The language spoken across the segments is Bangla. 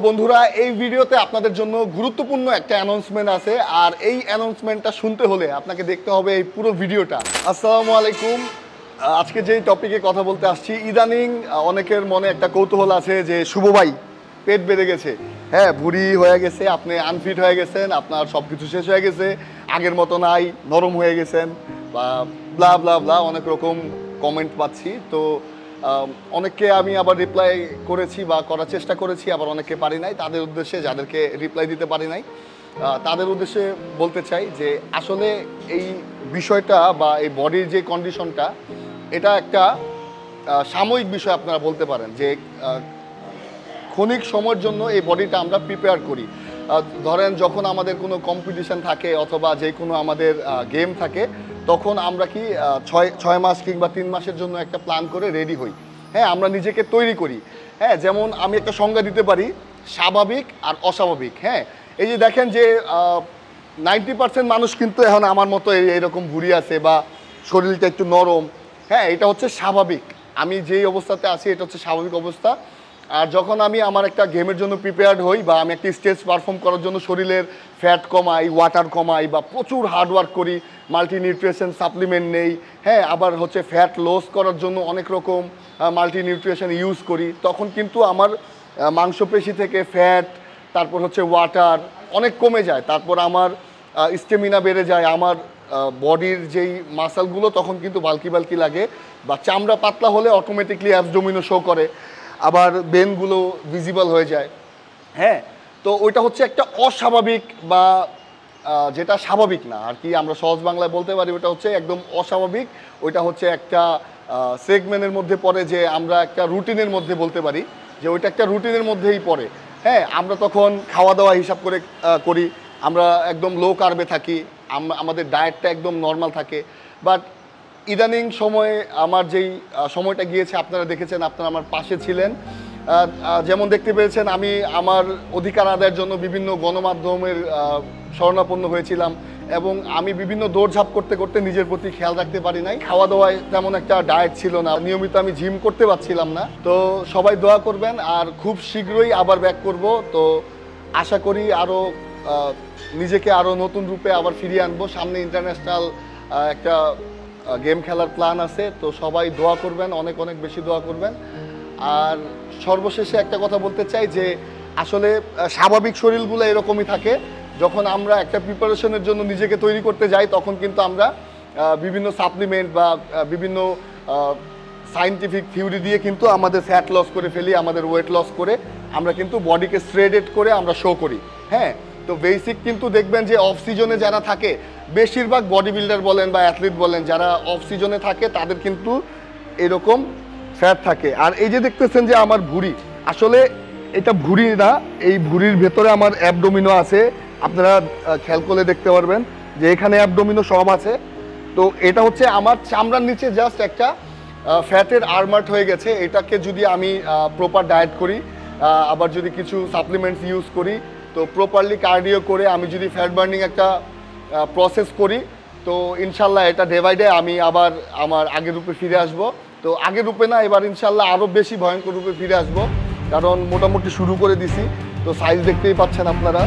বন্ধুরা এই ভিডিওতে আপনাদের জন্য গুরুত্বপূর্ণ একটা অ্যানাউন্সমেন্ট আছে আর এই অ্যানাউন্সমেন্টটা শুনতে হলে আপনাকে দেখতে হবে এই পুরো ভিডিওটা। আসসালামু আলাইকুম। আজকে যেই টপিকে কথা বলতে আসছি, ইদানিং অনেকের মনে একটা কৌতূহল আছে যে শুভ ভাই পেট বেড়ে গেছে, হ্যাঁ ভুঁড়ি হয়ে গেছে, আপনি আনফিট হয়ে গেছেন, আপনার সব কিছু শেষ হয়ে গেছে, আগের মতো নাই, নরম হয়ে গেছেন বা ব্লা ব্লা ব্লা অনেক রকম কমেন্ট পাচ্ছি। তো অনেককে আমি আবার রিপ্লাই করেছি বা করার চেষ্টা করেছি, আবার অনেককে পারি নাই। তাদের উদ্দেশ্যে, যাদেরকে রিপ্লাই দিতে পারি নাই তাদের উদ্দেশ্যে বলতে চাই যে আসলে এই বিষয়টা বা এই বডির যে কন্ডিশনটা, এটা একটা সাময়িক বিষয় আপনারা বলতে পারেন যে ক্ষণিক সময়ের জন্য এই বডিটা আমরা প্রিপেয়ার করি। ধরেন যখন আমাদের কোনো কম্পিটিশন থাকে অথবা যে কোনো আমাদের গেম থাকে, তখন আমরা কি 6 মাস কিংবা 3 মাসের জন্য একটা প্ল্যান করে রেডি হই। হ্যাঁ, আমরা নিজেকে তৈরি করি। হ্যাঁ, যেমন আমি একটা সংজ্ঞা দিতে পারি স্বাভাবিক আর অস্বাভাবিক। হ্যাঁ, এই যে দেখেন যে 90% মানুষ কিন্তু এখন আমার মতো এইরকম ভুঁড়ি আছে বা শরীরটা একটু নরম। হ্যাঁ, এটা হচ্ছে স্বাভাবিক। আমি যেই অবস্থাতে আছি এটা হচ্ছে স্বাভাবিক অবস্থা। আর যখন আমি আমার একটা গেমের জন্য প্রিপেয়ার্ড হই বা আমি একটা স্টেজ পারফর্ম করার জন্য শরীরের ফ্যাট কমাই, ওয়াটার কমাই বা প্রচুর হার্ডওয়ার্ক করি, মাল্টি নিউট্রিশন সাপ্লিমেন্ট নেই, হ্যাঁ আবার হচ্ছে ফ্যাট লস করার জন্য অনেক রকম মাল্টি নিউট্রিশন ইউজ করি, তখন কিন্তু আমার মাংসপেশি থেকে ফ্যাট, তারপর হচ্ছে ওয়াটার অনেক কমে যায়, তারপর আমার স্টেমিনা বেড়ে যায়, আমার বডির যেই মাসেলগুলো তখন কিন্তু বাল্কি বাল্কি লাগে, বা চামড়া পাতলা হলে অটোমেটিকলি অ্যাবডোমিনও শো করে, আবার বেনগুলো ভিজিবল হয়ে যায়। হ্যাঁ, তো ওইটা হচ্ছে একটা অস্বাভাবিক বা যেটা স্বাভাবিক না আর কি, আমরা সহজ বাংলায় বলতে পারি ওটা হচ্ছে একদম অস্বাভাবিক। ওইটা হচ্ছে একটা সেগমেন্টের মধ্যে পড়ে, যে আমরা একটা রুটিনের মধ্যে বলতে পারি যে ওইটা একটা রুটিনের মধ্যেই পড়ে। হ্যাঁ, আমরা তখন খাওয়া দাওয়া হিসাব করে করি, আমরা একদম লো কার্বে থাকি, আমাদের ডায়েটটা একদম নর্মাল থাকে। বাট ইদানিং সময়ে আমার যেই সময়টা গিয়েছে, আপনারা দেখেছেন, আপনারা আমার পাশে ছিলেন, যেমন দেখতে পেয়েছেন আমি আমার অধিকার আদায়ের জন্য বিভিন্ন গণমাধ্যমের শরণাপন্ন হয়েছিলাম, এবং আমি বিভিন্ন দৌড়ঝাঁপ করতে করতে নিজের প্রতি খেয়াল রাখতে পারি নাই। খাওয়া দাওয়ায় তেমন একটা ডায়েট ছিল না, নিয়মিত আমি জিম করতে পারছিলাম না। তো সবাই দোয়া করবেন, আর খুব শীঘ্রই আবার ব্যাক করব। তো আশা করি আরও নিজেকে আরও নতুন রূপে আবার ফিরিয়ে আনবো। সামনে ইন্টারন্যাশনাল একটা গেম খেলার প্ল্যান আছে, তো সবাই দোয়া করবেন, অনেক অনেক বেশি দোয়া করবেন। আর সর্বশেষে একটা কথা বলতে চাই যে আসলে স্বাভাবিক শরীরগুলো এরকমই থাকে। যখন আমরা একটা প্রিপারেশনের জন্য নিজেকে তৈরি করতে যাই, তখন কিন্তু আমরা বিভিন্ন সাপ্লিমেন্ট বা বিভিন্ন সায়েন্টিফিক থিওরি দিয়ে কিন্তু আমাদের ফ্যাট লস করে ফেলি, আমাদের ওয়েট লস করে আমরা কিন্তু বডিকে শ্রেডেড করে আমরা শো করি। হ্যাঁ, তো বেসিক কিন্তু দেখবেন যে অফ সিজনে যারা থাকে, বেশিরভাগ বডি বিল্ডার বলেন বা অ্যাথলিট বলেন, যারা অফ সিজনে থাকে তাদের কিন্তু এরকম ফ্যাট থাকে। আর এই যে দেখতেছেন যে আমার ভুঁড়ি, আসলে এটা ভুঁড়ি না, এই ভুঁড়ির ভেতরে আমার অ্যাবডোমিনো আছে। আপনারা খেয়াল করলে দেখতে পারবেন যে এখানে অ্যাবডোমিনো সব আছে। তো এটা হচ্ছে আমার চামড়ার নিচে জাস্ট একটা ফ্যাটের আর্মার্ট হয়ে গেছে। এটাকে যদি আমি প্রপার ডায়েট করি, আবার যদি কিছু সাপ্লিমেন্টস ইউজ করি, তো প্রপারলি কার্ডিও করে আমি যদি ফ্যাট বার্নিং একটা প্রসেস করি, তো ইনশাল্লাহ এটা ডে বাই ডে আমি আবার আমার আগের রূপে ফিরে আসব। তো আগের রূপে না, এবার ইনশাল্লাহ আরও বেশি ভয়ঙ্কর রূপে ফিরে আসব, কারণ মোটামুটি শুরু করে দিছি। তো সাইজ দেখতেই পাচ্ছেন আপনারা।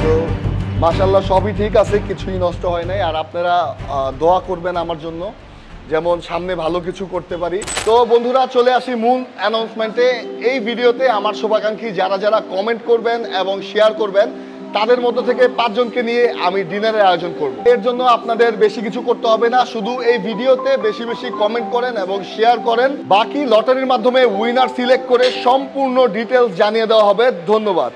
তো মাশাআল্লাহ সবই ঠিক আছে, কিছুই নষ্ট হয় নাই। আর আপনারা দোয়া করবেন আমার জন্য, যেমন সামনে ভালো কিছু করতে পারি। তো বন্ধুরা, চলে আসি মূল অ্যানাউন্সমেন্টে। এই ভিডিওতে আমার শুভাকাঙ্ক্ষী যারা যারা কমেন্ট করবেন এবং শেয়ার করবেন, তাদের মধ্য থেকে 5 জনকে নিয়ে আমি ডিনারের আয়োজন করব। এর জন্য আপনাদের বেশি কিছু করতে হবে না, শুধু এই ভিডিওতে বেশি বেশি কমেন্ট করেন এবং শেয়ার করেন। বাকি লটারির মাধ্যমে উইনার সিলেক্ট করে সম্পূর্ণ ডিটেলস জানিয়ে দেওয়া হবে। ধন্যবাদ।